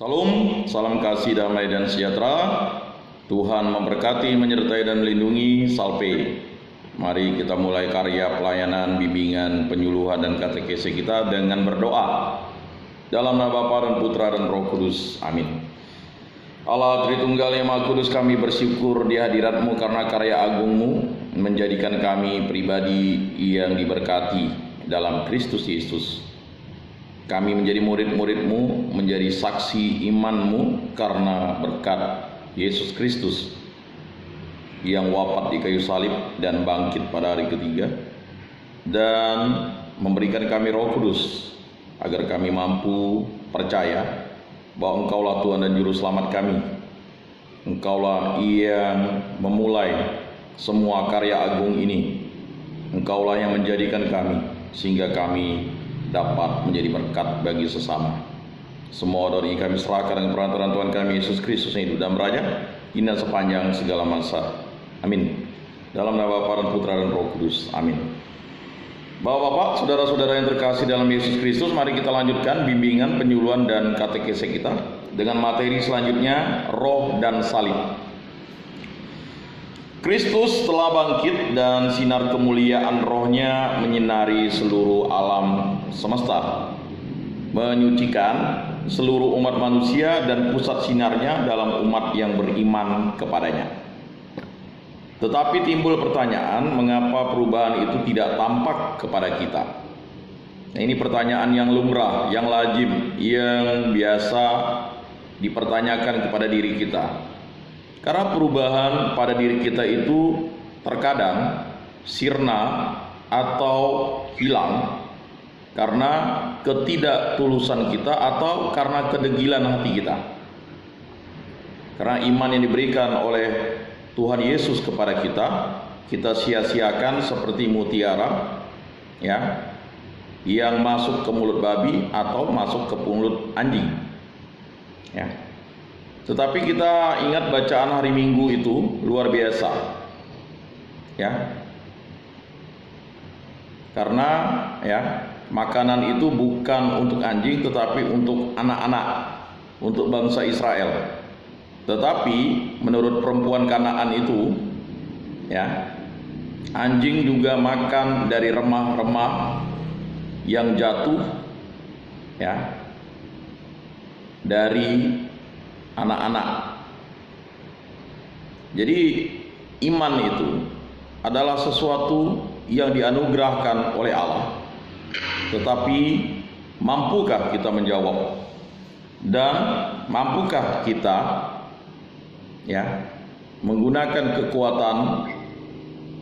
Salam, salam kasih, damai dan sejahtera. Tuhan memberkati, menyertai dan melindungi. Salve. Mari kita mulai karya pelayanan, bimbingan, penyuluhan dan katekese kita dengan berdoa. Dalam nama Bapa dan Putra dan Roh Kudus. Amin. Allah Tritunggal yang Maha Kudus, kami bersyukur di hadirat-Mu karena karya agung-Mu menjadikan kami pribadi yang diberkati dalam Kristus Yesus. Kami menjadi murid-murid-Mu, menjadi saksi iman-Mu karena berkat Yesus Kristus yang wafat di kayu salib dan bangkit pada hari ketiga, dan memberikan kami Roh Kudus agar kami mampu percaya bahwa Engkaulah Tuhan dan Juru Selamat kami. Engkaulah yang memulai semua karya agung ini. Engkaulah yang menjadikan kami sehingga kami dapat menjadi berkat bagi sesama. Semua doa ini kami serahkan dengan perantaraan Tuhan kami Yesus Kristus yang hidup dan beraja kini dan sepanjang segala masa. Amin. Dalam nama Bapa dan Putra dan Roh Kudus. Amin. Bapak-bapak, saudara-saudara yang terkasih dalam Yesus Kristus, mari kita lanjutkan bimbingan, penyuluhan dan katekese kita dengan materi selanjutnya, roh dan salib. Kristus telah bangkit dan sinar kemuliaan rohnya menyinari seluruh alam semesta, menyucikan seluruh umat manusia dan pusat sinarnya dalam umat yang beriman kepadanya. Tetapi timbul pertanyaan, mengapa perubahan itu tidak tampak kepada kita? Nah, ini pertanyaan yang lumrah, yang lazim, yang biasa dipertanyakan kepada diri kita. Karena perubahan pada diri kita itu terkadang sirna atau hilang karena ketidaktulusan kita atau karena kedegilan hati kita. Karena iman yang diberikan oleh Tuhan Yesus kepada kita sia-siakan seperti mutiara, ya, yang masuk ke mulut babi atau masuk ke mulut anjing, ya. Tetapi kita ingat bacaan hari Minggu itu luar biasa, ya. Karena ya, makanan itu bukan untuk anjing tetapi untuk anak-anak, untuk bangsa Israel. Tetapi menurut perempuan Kanaan itu, ya, anjing juga makan dari remah-remah yang jatuh, ya, dari anak-anak. Jadi iman itu adalah sesuatu yang dianugerahkan oleh Allah. Tetapi mampukah kita menjawab? Dan mampukah kita, ya, menggunakan kekuatan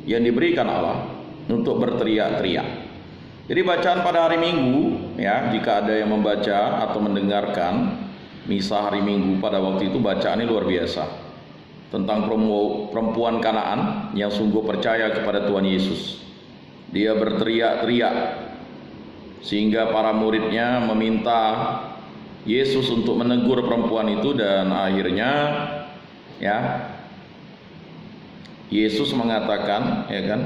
yang diberikan Allah untuk berteriak-teriak? Jadi bacaan pada hari Minggu, ya, jika ada yang membaca atau mendengarkan misa hari Minggu pada waktu itu, bacaannya luar biasa tentang perempuan Kanaan yang sungguh percaya kepada Tuhan Yesus. Dia berteriak-teriak sehingga para muridnya meminta Yesus untuk menegur perempuan itu, dan akhirnya, ya, Yesus mengatakan, ya kan,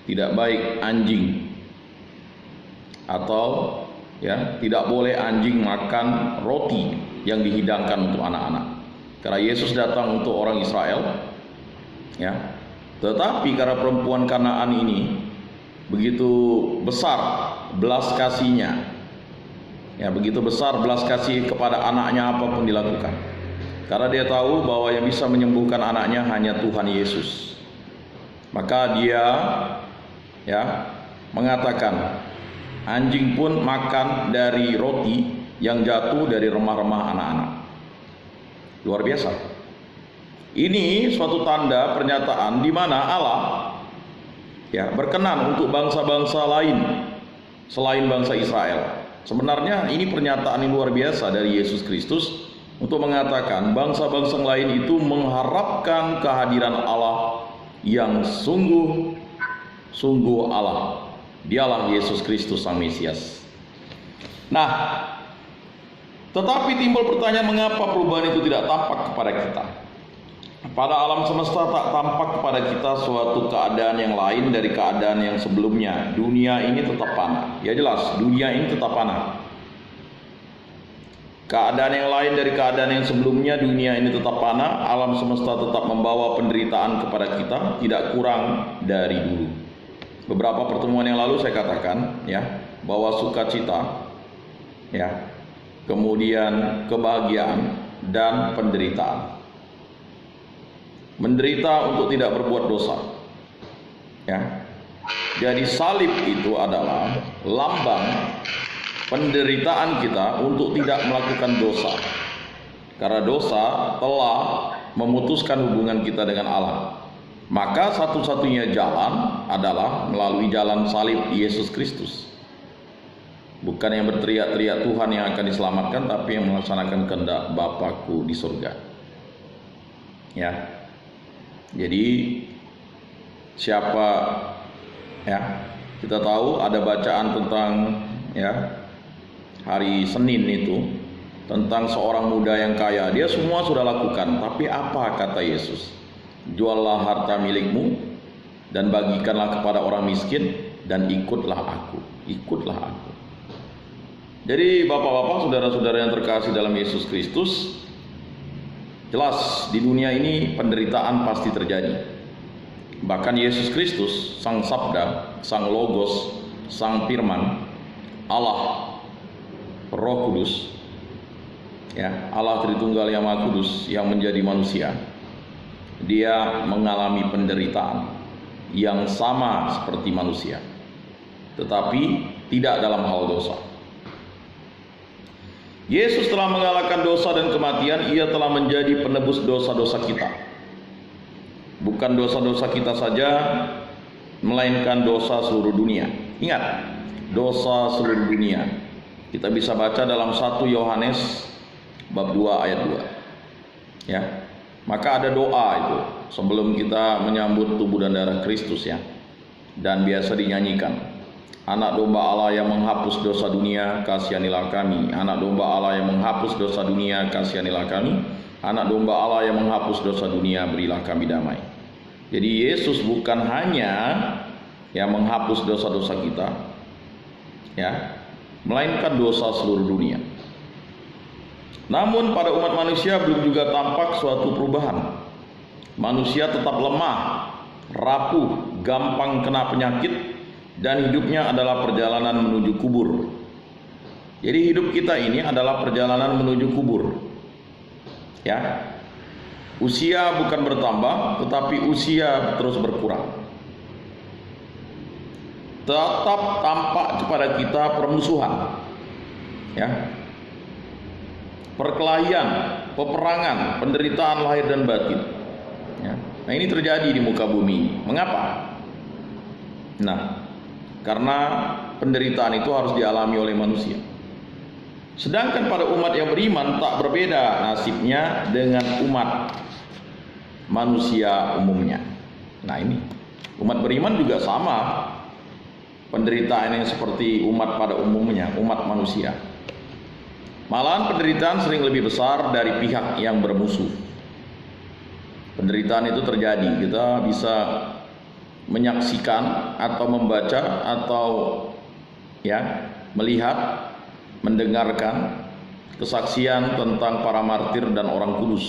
tidak baik anjing atau, ya, tidak boleh anjing makan roti yang dihidangkan untuk anak-anak. Karena Yesus datang untuk orang Israel, ya. Tetapi karena perempuan Kanaan ini begitu besar belas kasihnya, ya, begitu besar belas kasih kepada anaknya apapun dilakukan. Karena dia tahu bahwa yang bisa menyembuhkan anaknya hanya Tuhan Yesus. Maka dia, ya, mengatakan, anjing pun makan dari roti yang jatuh dari remah-remah anak-anak. Luar biasa. Ini suatu tanda pernyataan di mana Allah, ya, berkenan untuk bangsa-bangsa lain selain bangsa Israel. Sebenarnya ini pernyataan yang luar biasa dari Yesus Kristus untuk mengatakan bangsa-bangsa lain itu mengharapkan kehadiran Allah yang sungguh Allah. Dialah Yesus Kristus Sang Mesias. Nah, tetapi timbul pertanyaan, mengapa perubahan itu tidak tampak kepada kita? Pada alam semesta tak tampak kepada kita suatu keadaan yang lain dari keadaan yang sebelumnya. Dunia ini tetap panah. Ya jelas, dunia ini tetap panah. Keadaan yang lain dari keadaan yang sebelumnya, dunia ini tetap fana, alam semesta tetap membawa penderitaan kepada kita, tidak kurang dari dulu. Beberapa pertemuan yang lalu saya katakan ya, bahwa sukacita ya, kemudian kebahagiaan dan penderitaan. Menderita untuk tidak berbuat dosa. Ya. Jadi salib itu adalah lambang penderitaan kita untuk tidak melakukan dosa. Karena dosa telah memutuskan hubungan kita dengan Allah. Maka satu-satunya jalan adalah melalui jalan salib Yesus Kristus. Bukan yang berteriak-teriak Tuhan yang akan diselamatkan, tapi yang melaksanakan kehendak Bapakku di surga. Ya. Jadi siapa ya, kita tahu ada bacaan tentang ya hari Senin itu tentang seorang muda yang kaya. Dia semua sudah lakukan, tapi apa kata Yesus? Juallah harta milikmu dan bagikanlah kepada orang miskin dan ikutlah aku. Ikutlah aku. Jadi bapak-bapak, saudara-saudara yang terkasih dalam Yesus Kristus, jelas di dunia ini penderitaan pasti terjadi. Bahkan Yesus Kristus, Sang Sabda, Sang Logos, Sang Firman, Allah, Roh Kudus, ya, Allah Tritunggal yang Maha Kudus yang menjadi manusia, dia mengalami penderitaan yang sama seperti manusia, tetapi tidak dalam hal dosa. Yesus telah mengalahkan dosa dan kematian. Ia telah menjadi penebus dosa-dosa kita. Bukan dosa-dosa kita saja, melainkan dosa seluruh dunia. Ingat, dosa seluruh dunia. Kita bisa baca dalam 1 Yohanes bab 2 ayat 2. Ya. Maka ada doa itu sebelum kita menyambut tubuh dan darah Kristus ya. Dan biasa dinyanyikan. Anak domba Allah yang menghapus dosa dunia, kasihanilah kami. Anak domba Allah yang menghapus dosa dunia, kasihanilah kami. Anak domba Allah yang menghapus dosa dunia, berilah kami damai. Jadi Yesus bukan hanya yang menghapus dosa-dosa kita, ya, melainkan dosa seluruh dunia. Namun pada umat manusia belum juga tampak suatu perubahan. Manusia tetap lemah, rapuh, gampang kena penyakit, dan hidupnya adalah perjalanan menuju kubur. Jadi hidup kita ini adalah perjalanan menuju kubur. Ya. Usia bukan bertambah, tetapi usia terus berkurang. Tetap tampak kepada kita permusuhan. Ya. Perkelahian, peperangan, penderitaan lahir dan batin. Ya. Nah, ini terjadi di muka bumi. Mengapa? Nah, karena penderitaan itu harus dialami oleh manusia. Sedangkan pada umat yang beriman tak berbeda nasibnya dengan umat manusia umumnya. Nah, ini umat beriman juga sama penderitaan yang seperti umat pada umumnya, umat manusia. Malahan penderitaan sering lebih besar dari pihak yang bermusuh. Penderitaan itu terjadi, kita bisa menyaksikan atau membaca atau ya melihat, mendengarkan kesaksian tentang para martir dan orang kudus.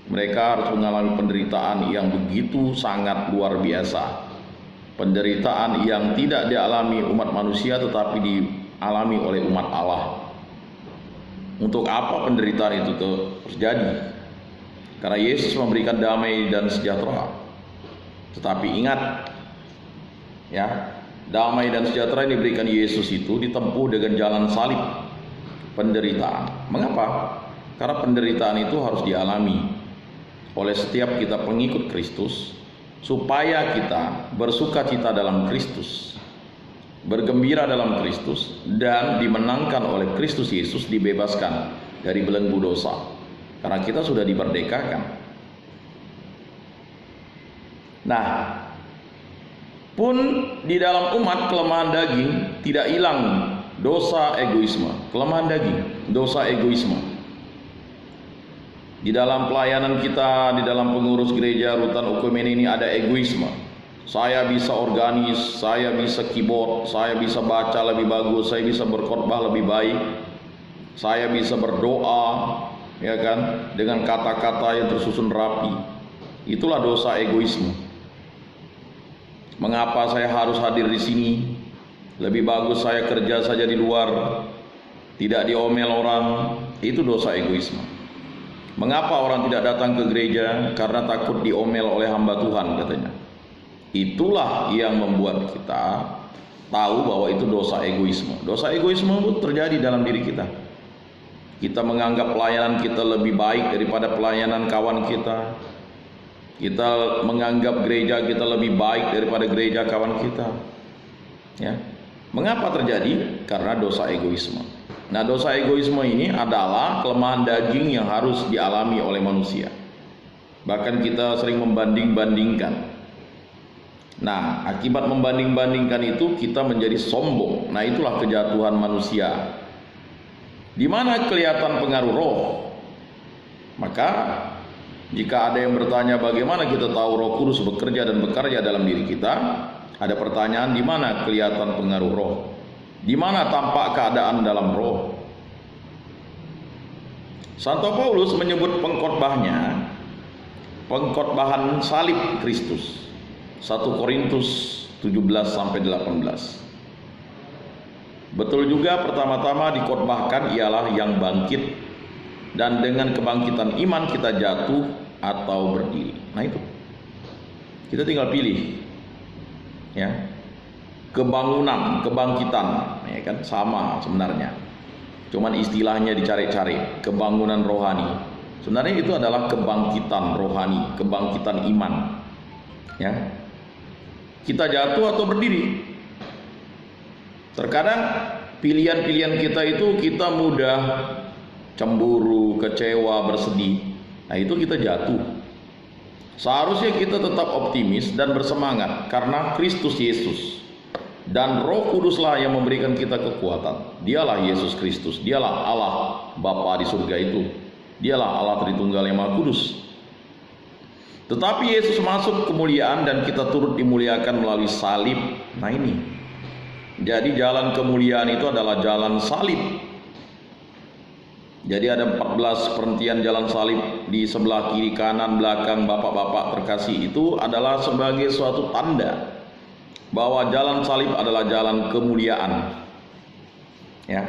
Mereka harus mengalami penderitaan yang begitu sangat luar biasa. Penderitaan yang tidak dialami umat manusia tetapi dialami oleh umat Allah. Untuk apa penderitaan itu terjadi? Karena Yesus memberikan damai dan sejahtera. Tetapi ingat, ya, damai dan sejahtera yang diberikan Yesus itu ditempuh dengan jalan salib, penderitaan. Mengapa? Karena penderitaan itu harus dialami oleh setiap kita pengikut Kristus, supaya kita bersukacita dalam Kristus, bergembira dalam Kristus, dan dimenangkan oleh Kristus Yesus, dibebaskan dari belenggu dosa. Karena kita sudah dimerdekakan. Nah, pun di dalam umat kelemahan daging tidak hilang dosa egoisme. Kelemahan daging, dosa egoisme. Di dalam pelayanan kita, di dalam pengurus gereja Rutan Okumene ini ada egoisme. Saya bisa organis, saya bisa keyboard, saya bisa baca lebih bagus, saya bisa berkhotbah lebih baik. Saya bisa berdoa, ya kan, dengan kata-kata yang tersusun rapi. Itulah dosa egoisme. Mengapa saya harus hadir di sini? Lebih bagus saya kerja saja di luar, tidak diomel orang. Itu dosa egoisme. Mengapa orang tidak datang ke gereja? Karena takut diomel oleh hamba Tuhan, katanya. Itulah yang membuat kita tahu bahwa itu dosa egoisme. Dosa egoisme itu terjadi dalam diri kita. Kita menganggap pelayanan kita lebih baik daripada pelayanan kawan kita. Kita menganggap gereja kita lebih baik daripada gereja kawan kita. Ya. Mengapa terjadi? Karena dosa egoisme. Nah, dosa egoisme ini adalah kelemahan daging yang harus dialami oleh manusia. Bahkan kita sering membanding-bandingkan. Nah, akibat membanding-bandingkan itu kita menjadi sombong. Nah, itulah kejatuhan manusia. Di mana kelihatan pengaruh roh? Maka jika ada yang bertanya bagaimana kita tahu Roh Kudus bekerja dan bekerja dalam diri kita, ada pertanyaan, di mana kelihatan pengaruh roh? Di mana tampak keadaan dalam roh? Santo Paulus menyebut pengkhotbahan salib Kristus. 1 Korintus 17-18. Betul juga, pertama-tama dikhotbahkan ialah yang bangkit, dan dengan kebangkitan iman kita jatuh atau berdiri. Nah, itu kita tinggal pilih, ya. Kebangunan, kebangkitan, ya kan, sama sebenarnya. Cuman istilahnya dicari-cari. Kebangunan rohani. Sebenarnya itu adalah kebangkitan rohani, kebangkitan iman. Ya. Kita jatuh atau berdiri. Terkadang pilihan-pilihan kita itu kita mudah cemburu, kecewa, bersedih. Nah, itu kita jatuh. Seharusnya kita tetap optimis dan bersemangat karena Kristus Yesus dan Roh Kuduslah yang memberikan kita kekuatan. Dialah Yesus Kristus, dialah Allah Bapa di surga itu. Dialah Allah Tritunggal yang Maha Kudus. Tetapi Yesus masuk kemuliaan dan kita turut dimuliakan melalui salib. Nah, ini. Jadi jalan kemuliaan itu adalah jalan salib. Jadi ada 14 perhentian jalan salib di sebelah kiri, kanan, belakang, bapak-bapak terkasih. Itu adalah sebagai suatu tanda bahwa jalan salib adalah jalan kemuliaan. Ya.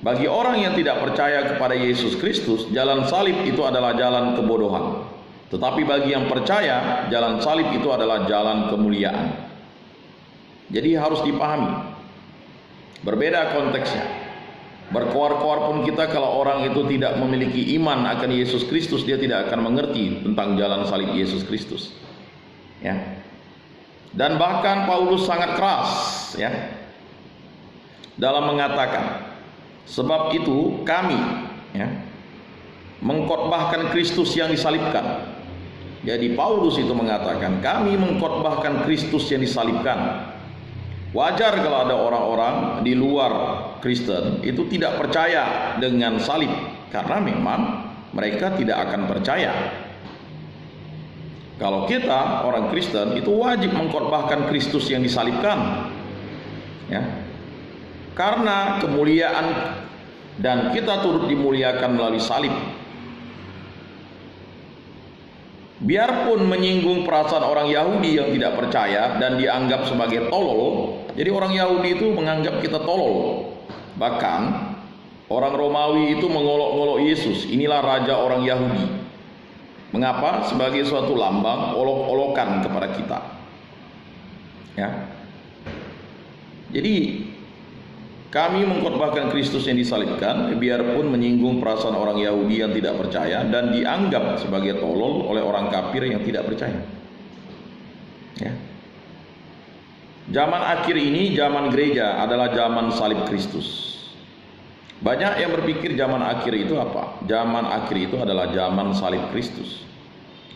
Bagi orang yang tidak percaya kepada Yesus Kristus, jalan salib itu adalah jalan kebodohan. Tetapi bagi yang percaya, jalan salib itu adalah jalan kemuliaan. Jadi harus dipahami. Berbeda konteksnya. Berkoar-koar pun kita, kalau orang itu tidak memiliki iman akan Yesus Kristus, dia tidak akan mengerti tentang jalan salib Yesus Kristus. Ya. Dan bahkan Paulus sangat keras, ya, dalam mengatakan, sebab itu kami, ya, mengkhotbahkan Kristus yang disalibkan. Jadi Paulus itu mengatakan, kami mengkhotbahkan Kristus yang disalibkan. Wajar kalau ada orang-orang di luar Kristen itu tidak percaya dengan salib, karena memang mereka tidak akan percaya. Kalau kita orang Kristen itu wajib mengkhotbahkan Kristus yang disalibkan, ya, karena kemuliaan dan kita turut dimuliakan melalui salib. Biarpun menyinggung perasaan orang Yahudi yang tidak percaya dan dianggap sebagai tolol. Jadi orang Yahudi itu menganggap kita tolol. Bahkan orang Romawi itu mengolok-olok Yesus. Inilah raja orang Yahudi. Mengapa? Sebagai suatu lambang olok-olokan kepada kita. Ya. Jadi kami mengkhotbahkan Kristus yang disalibkan, biarpun menyinggung perasaan orang Yahudi yang tidak percaya dan dianggap sebagai tolol oleh orang kafir yang tidak percaya. Ya. Zaman akhir ini, zaman gereja adalah zaman salib Kristus. Banyak yang berpikir zaman akhir itu apa? Zaman akhir itu adalah zaman salib Kristus.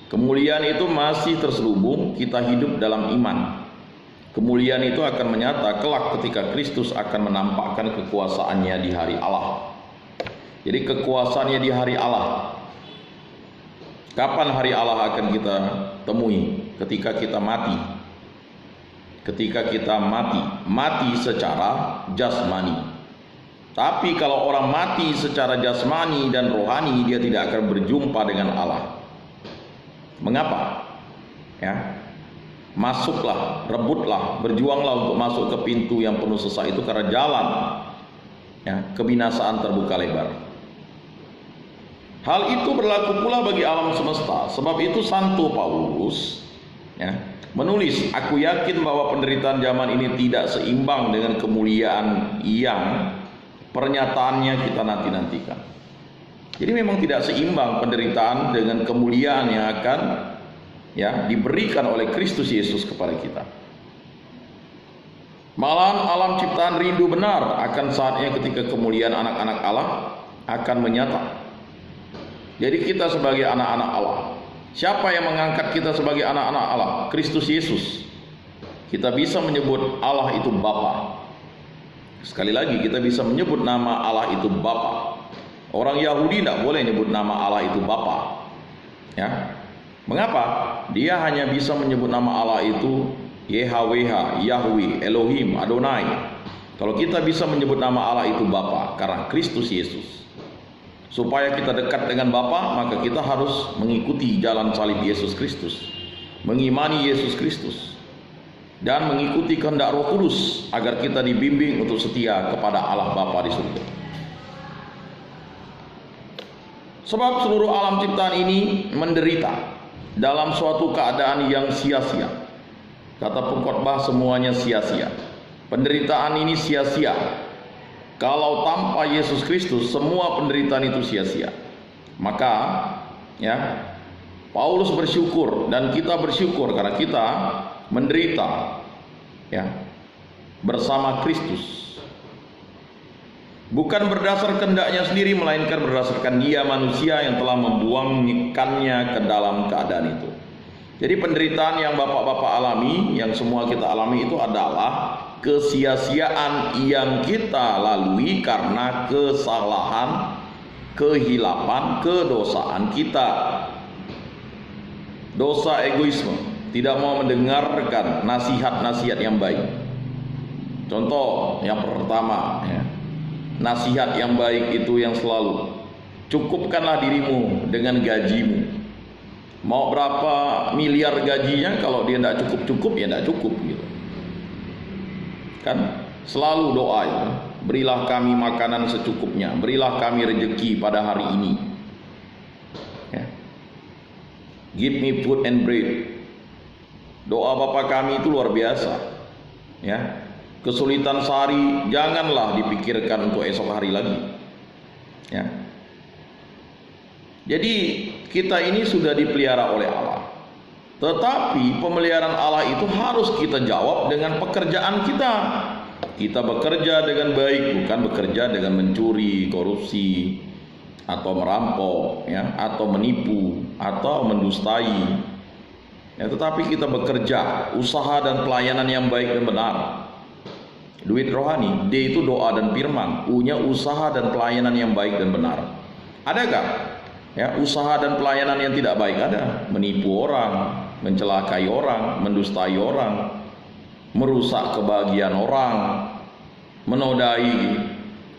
Kemuliaan itu masih terselubung, kita hidup dalam iman. Kemuliaan itu akan menyata kelak ketika Kristus akan menampakkan kekuasaannya di hari Allah. Jadi kekuasaannya di hari Allah. Kapan hari Allah akan kita temui? Ketika kita mati. Ketika kita mati secara jasmani. Tapi kalau orang mati secara jasmani dan rohani, dia tidak akan berjumpa dengan Allah. Mengapa? Ya. Masuklah, rebutlah, berjuanglah untuk masuk ke pintu yang penuh sesak itu, karena jalan kebinasaan terbuka lebar. Hal itu berlaku pula bagi alam semesta. Sebab itu Santo Paulus menulis, aku yakin bahwa penderitaan zaman ini tidak seimbang dengan kemuliaan yang pernyataannya kita nanti-nantikan. Jadi memang tidak seimbang penderitaan dengan kemuliaan yang akan diberikan oleh Kristus Yesus kepada kita. Malahan alam ciptaan rindu benar akan saatnya ketika kemuliaan anak-anak Allah akan menyata. Jadi kita sebagai anak-anak Allah, siapa yang mengangkat kita sebagai anak-anak Allah? Kristus Yesus. Kita bisa menyebut Allah itu Bapa. Sekali lagi, kita bisa menyebut nama Allah itu Bapa. Orang Yahudi tidak boleh menyebut nama Allah itu Bapa. Mengapa? Dia hanya bisa menyebut nama Allah itu YHWH, Yahweh, Elohim, Adonai. Kalau kita bisa menyebut nama Allah itu Bapa, karena Kristus Yesus. Supaya kita dekat dengan Bapa, maka kita harus mengikuti jalan salib Yesus Kristus, mengimani Yesus Kristus, dan mengikuti kehendak Roh Kudus agar kita dibimbing untuk setia kepada Allah Bapa di surga. Sebab seluruh alam ciptaan ini menderita dalam suatu keadaan yang sia-sia. Kata pengkhotbah, semuanya sia-sia. Penderitaan ini sia-sia. Kalau tanpa Yesus Kristus, semua penderitaan itu sia-sia. Maka Paulus bersyukur dan kita bersyukur karena kita menderita bersama Kristus. Bukan berdasar kehendaknya sendiri, melainkan berdasarkan Dia manusia yang telah membuangkannya ke dalam keadaan itu. Jadi penderitaan yang bapak-bapak alami, yang semua kita alami itu adalah kesia-siaan yang kita lalui karena kesalahan, kehilapan, kedosaan kita. Dosa egoisme, tidak mau mendengarkan nasihat-nasihat yang baik. Contoh yang pertama, nasihat yang baik itu yang selalu, cukupkanlah dirimu dengan gajimu. Mau berapa miliar gajinya, kalau dia tidak cukup-cukup, ya tidak cukup gitu. Kan selalu doa itu, berilah kami makanan secukupnya, berilah kami rezeki pada hari ini. Give me food and bread. Doa Bapa kami itu luar biasa. Kesulitan sehari janganlah dipikirkan untuk esok hari lagi. Jadi kita ini sudah dipelihara oleh Allah. Tetapi pemeliharaan Allah itu harus kita jawab dengan pekerjaan kita. Kita bekerja dengan baik, bukan bekerja dengan mencuri, korupsi, atau merampok, atau menipu, atau mendustai. Tetapi kita bekerja, usaha dan pelayanan yang baik dan benar. Duit rohani, D itu doa dan firman, U-nya usaha dan pelayanan yang baik dan benar. Adakah usaha dan pelayanan yang tidak baik? Ada. Menipu orang, mencelakai orang, mendustai orang, merusak kebahagiaan orang, menodai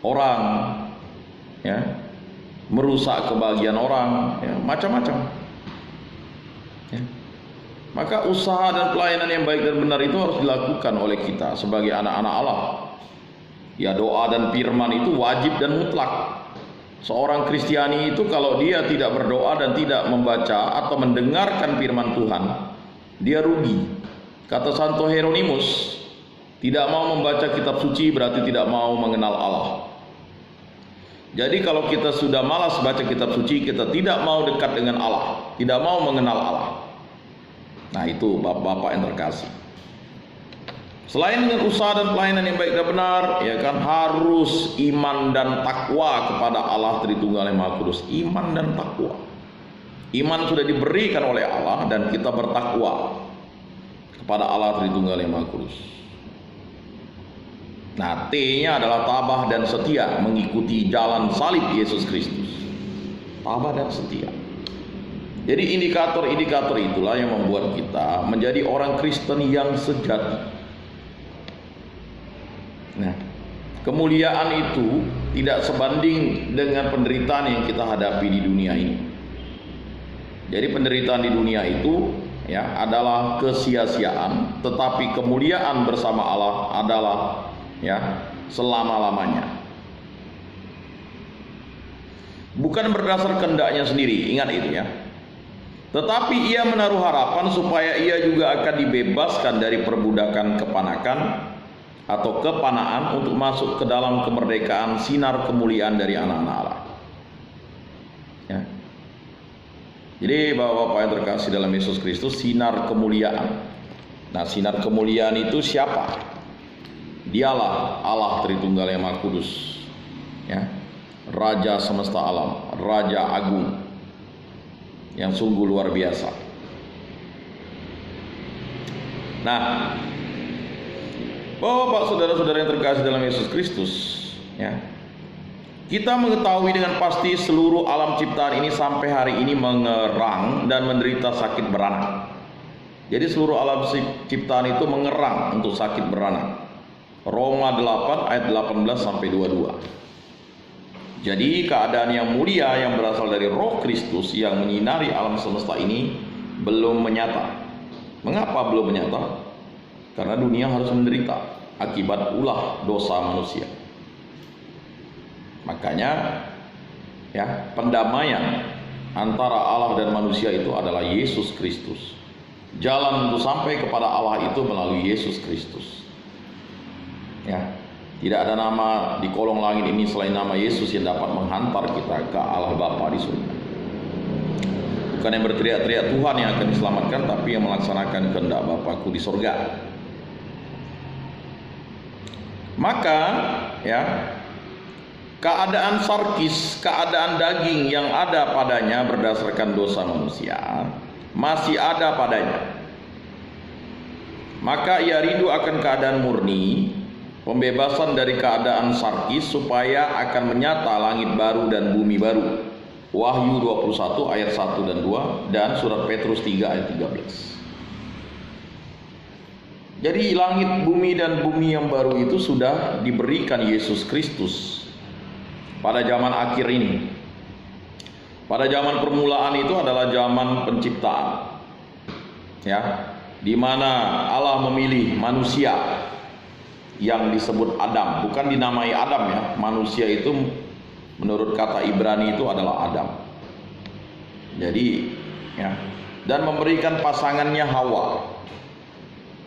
orang, merusak kebahagiaan orang, macam-macam. Maka usaha dan pelayanan yang baik dan benar itu harus dilakukan oleh kita sebagai anak-anak Allah. Doa dan firman itu wajib dan mutlak. Seorang Kristiani itu kalau dia tidak berdoa dan tidak membaca atau mendengarkan firman Tuhan, dia rugi. Kata Santo Hieronymus, tidak mau membaca kitab suci berarti tidak mau mengenal Allah. Jadi kalau kita sudah malas baca kitab suci, kita tidak mau dekat dengan Allah, tidak mau mengenal Allah. Nah itu bapak-bapak yang terkasih. Selain dengan usaha dan pelayanan yang baik dan benar, harus iman dan takwa kepada Allah Tritunggal yang Maha Kudus. Iman dan takwa. Iman sudah diberikan oleh Allah dan kita bertakwa kepada Allah Tritunggal yang Maha Kudus. Nah, T-nya adalah tabah dan setia, mengikuti jalan salib Yesus Kristus. Tabah dan setia. Jadi indikator-indikator itulah yang membuat kita menjadi orang Kristen yang sejati. Nah, kemuliaan itu tidak sebanding dengan penderitaan yang kita hadapi di dunia ini. Jadi penderitaan di dunia itu ya adalah kesia-siaan, tetapi kemuliaan bersama Allah adalah ya selama-lamanya. Bukan berdasar kehendaknya sendiri, ingat itu ya. Tetapi ia menaruh harapan supaya ia juga akan dibebaskan dari perbudakan kepanakan atau kepanaan untuk masuk ke dalam kemerdekaan sinar kemuliaan dari anak-anak Allah. Ya. Jadi Bapak-bapak yang terkasih dalam Yesus Kristus, sinar kemuliaan. Nah, sinar kemuliaan itu siapa? Dialah Allah Tritunggal yang Maha Kudus. Ya. Raja semesta alam, Raja Agung yang sungguh luar biasa. Nah, Bapak, saudara-saudara yang terkasih dalam Yesus Kristus, ya, kita mengetahui dengan pasti seluruh alam ciptaan ini sampai hari ini mengerang dan menderita sakit beranak. Jadi seluruh alam ciptaan itu mengerang untuk sakit beranak. Roma 8 ayat 18 sampai 22. Jadi keadaan yang mulia yang berasal dari Roh Kristus yang menyinari alam semesta ini belum menyata. Mengapa belum menyata? Karena dunia harus menderita akibat ulah dosa manusia. Makanya ya, pendamaian antara Allah dan manusia itu adalah Yesus Kristus. Jalan untuk sampai kepada Allah itu melalui Yesus Kristus. Ya. Tidak ada nama di kolong langit ini selain nama Yesus yang dapat menghantar kita ke Allah Bapa di surga. Bukan yang berteriak-teriak Tuhan yang akan diselamatkan, tapi yang melaksanakan kehendak Bapakku di surga. Maka ya, keadaan sarkis, keadaan daging yang ada padanya berdasarkan dosa manusia masih ada padanya. Maka ia rindu akan keadaan murni, pembebasan dari keadaan sarkis supaya akan menyata langit baru dan bumi baru. Wahyu 21 ayat 1 dan 2 dan surat Petrus 3 ayat 13. Jadi langit bumi dan bumi yang baru itu sudah diberikan Yesus Kristus pada zaman akhir ini. Pada zaman permulaan itu adalah zaman penciptaan. Ya, di mana Allah memilih manusia yang disebut Adam, bukan dinamai Adam ya. Manusia itu menurut kata Ibrani itu adalah Adam. Jadi ya, dan memberikan pasangannya Hawa.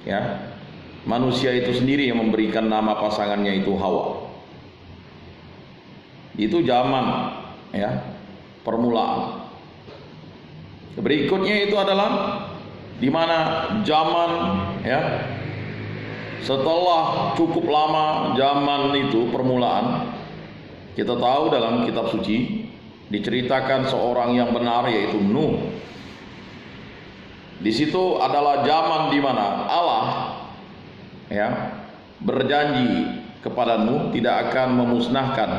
Ya. Manusia itu sendiri yang memberikan nama pasangannya itu Hawa. Itu zaman ya, permulaan. Berikutnya itu adalah di mana zaman ya, setelah cukup lama zaman itu permulaan, kita tahu dalam kitab suci diceritakan seorang yang benar yaitu Nuh. Di situ adalah zaman di mana Allah ya berjanji kepada Nuh tidak akan memusnahkan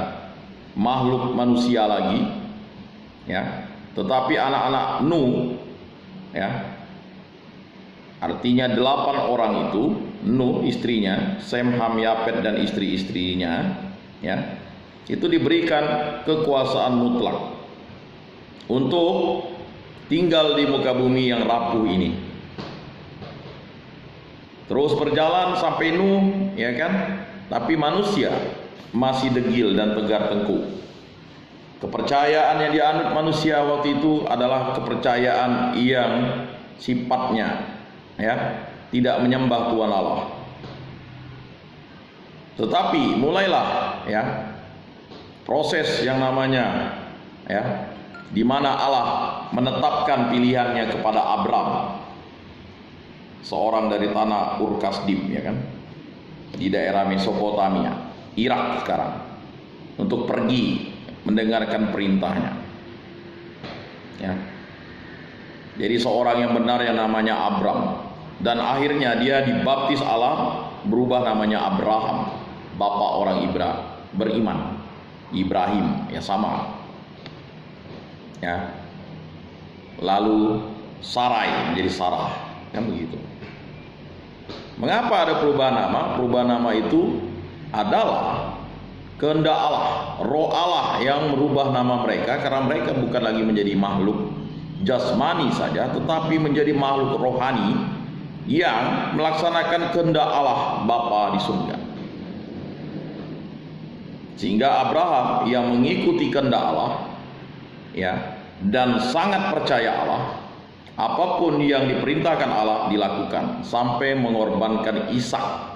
makhluk manusia lagi ya, tetapi anak-anak Nuh ya, artinya 8 orang itu, Nuh istrinya, Sem, Ham, Yafet dan istri-istrinya ya, itu diberikan kekuasaan mutlak untuk tinggal di muka bumi yang rapuh ini. Terus berjalan sampai Nuh ya kan, tapi manusia masih degil dan tegar tengkuk. Kepercayaan yang dianut manusia waktu itu adalah kepercayaan yang sifatnya ya tidak menyembah Tuhan Allah. Tetapi mulailah ya proses yang namanya ya, di mana Allah menetapkan pilihannya kepada Abram, seorang dari tanah Ur Kasdim ya kan, di daerah Mesopotamia, Irak sekarang, untuk pergi mendengarkan perintahnya ya. Jadi seorang yang benar yang namanya Abram, dan akhirnya dia dibaptis Allah, berubah namanya Abraham, bapak orang beriman. Ibrahim ya sama ya. Lalu Sarai menjadi Sarah, kan begitu. Mengapa ada perubahan nama? Perubahan nama itu adalah kehendak Allah, roh Allah yang merubah nama mereka, karena mereka bukan lagi menjadi makhluk jasmani saja, tetapi menjadi makhluk rohani yang melaksanakan kehendak Allah Bapa di surga. Sehingga Abraham yang mengikuti kehendak Allah, ya, dan sangat percaya Allah, apapun yang diperintahkan Allah dilakukan sampai mengorbankan Ishak.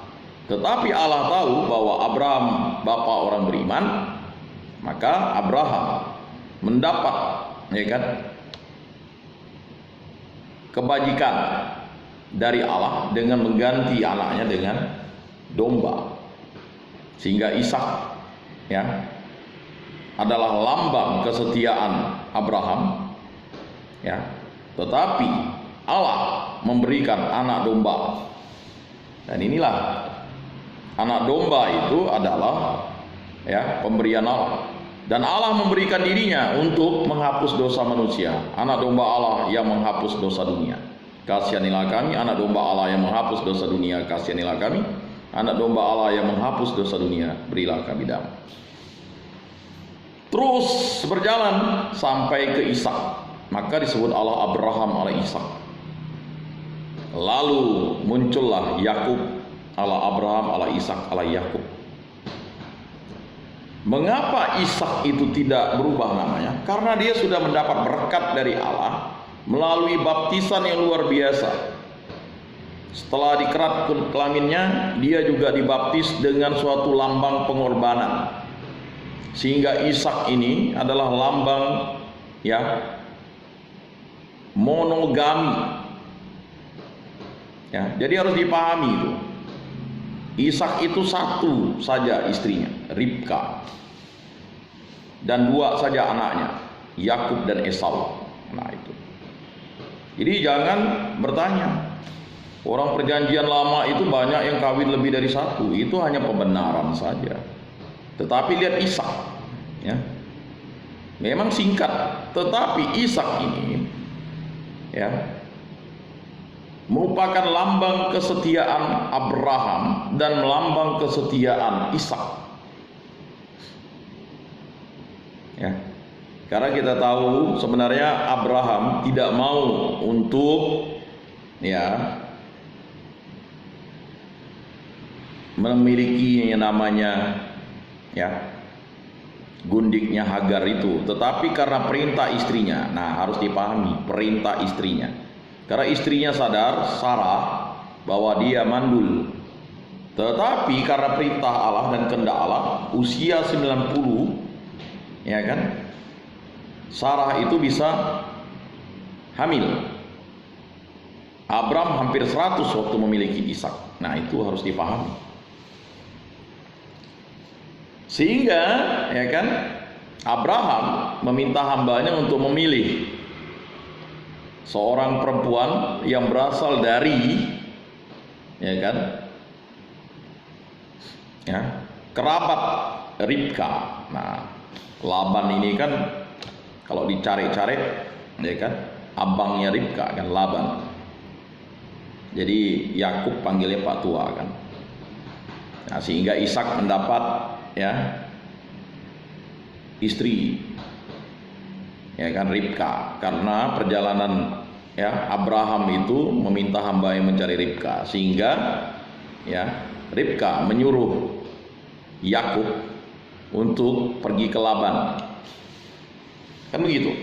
Tetapi Allah tahu bahwa Abraham bapa orang beriman, maka Abraham mendapat, ya kan, kebajikan dari Allah dengan mengganti anaknya dengan domba. Sehingga Ishak, ya, adalah lambang kesetiaan Abraham, ya. Tetapi Allah memberikan anak domba. Dan inilah anak domba itu adalah, ya, pemberian Allah. Dan Allah memberikan dirinya untuk menghapus dosa manusia. Anak domba Allah yang menghapus dosa dunia. Kasihanilah kami, anak domba Allah yang menghapus dosa dunia, kasihanilah kami. Anak domba Allah yang menghapus dosa dunia, berilah kami damai. Terus berjalan sampai ke Ishak. Maka disebut Allah Abraham ala Ishak. Lalu muncullah Yakub ala Abraham ala Ishak ala Yakub. Mengapa Ishak itu tidak berubah namanya? Karena dia sudah mendapat berkat dari Allah melalui baptisan yang luar biasa. Setelah dikerat kelaminnya, dia juga dibaptis dengan suatu lambang pengorbanan. Sehingga Ishak ini adalah lambang, ya, monogami. Ya, jadi harus dipahami itu. Ishak itu satu saja istrinya, Ribka, dan dua saja anaknya, Yakub dan Esau. Nah itu. Jadi jangan bertanya, orang perjanjian lama itu banyak yang kawin lebih dari satu. Itu hanya pembenaran saja. Tetapi lihat Ishak, ya, memang singkat, tetapi Ishak ini, ya, merupakan lambang kesetiaan Abraham dan lambang kesetiaan Ishak. Ya. Karena kita tahu sebenarnya Abraham tidak mau untuk, ya, memiliki yang namanya, ya, gundiknya Hagar itu, tetapi karena perintah istrinya. Nah, harus dipahami perintah istrinya. Karena istrinya sadar, Sarah, bahwa dia mandul. Tetapi karena perintah Allah dan kehendak Allah, usia 90, ya kan, Sarah itu bisa hamil. Abraham hampir 100 waktu memiliki Ishak. Nah, itu harus dipahami. Sehingga, ya kan, Abraham meminta hambanya untuk memilih seorang perempuan yang berasal dari, ya kan, ya, kerabat Ribka. Nah, Laban ini kan kalau dicari-cari, ya kan, abangnya Ribka kan, Laban. Jadi Yakub panggilnya Pak Tua kan. Nah, sehingga Ishak mendapat, ya, istri, ya kan, Ribka, karena perjalanan, ya, Abraham itu meminta hamba yang mencari Ribka, sehingga, ya, Ribka menyuruh Yakub untuk pergi ke Laban, kan begitu.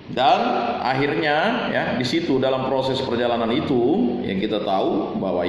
Dan akhirnya, ya, di situ dalam proses perjalanan itu, yang kita tahu bahwa